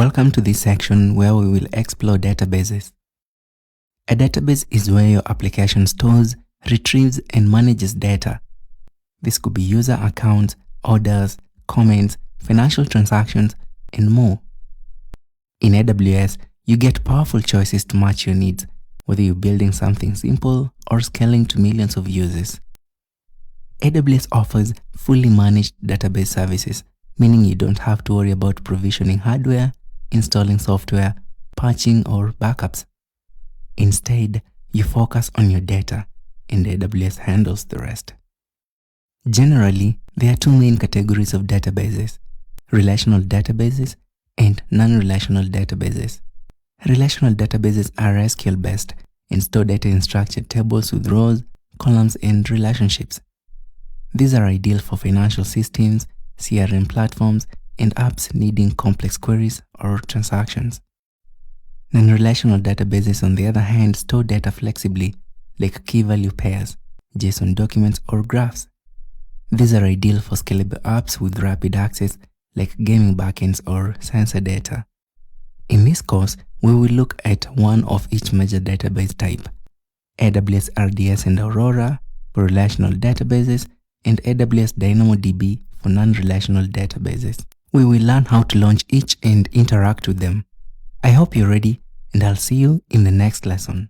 Welcome to this section where we will explore databases. A database is where your application stores, retrieves, and manages data. This could be user accounts, orders, comments, financial transactions, and more. In AWS, you get powerful choices to match your needs, whether you're building something simple or scaling to millions of users. AWS offers fully managed database services, meaning you don't have to worry about provisioning hardware, installing software, patching, or backups. Instead, you focus on your data, and AWS handles the rest. Generally, there are two main categories of databases: relational databases and non-relational databases. Relational databases are SQL-based and store data in structured tables with rows, columns, and relationships. These are ideal for financial systems, CRM platforms, and apps needing complex queries or transactions. Non-relational databases, on the other hand, store data flexibly, like key-value pairs, JSON documents, or graphs. These are ideal for scalable apps with rapid access, like gaming backends or sensor data. In this course, we will look at one of each major database type: AWS RDS and Aurora for relational databases, and AWS DynamoDB for non-relational databases. We will learn how to launch each and interact with them. I hope you're ready, and I'll see you in the next lesson.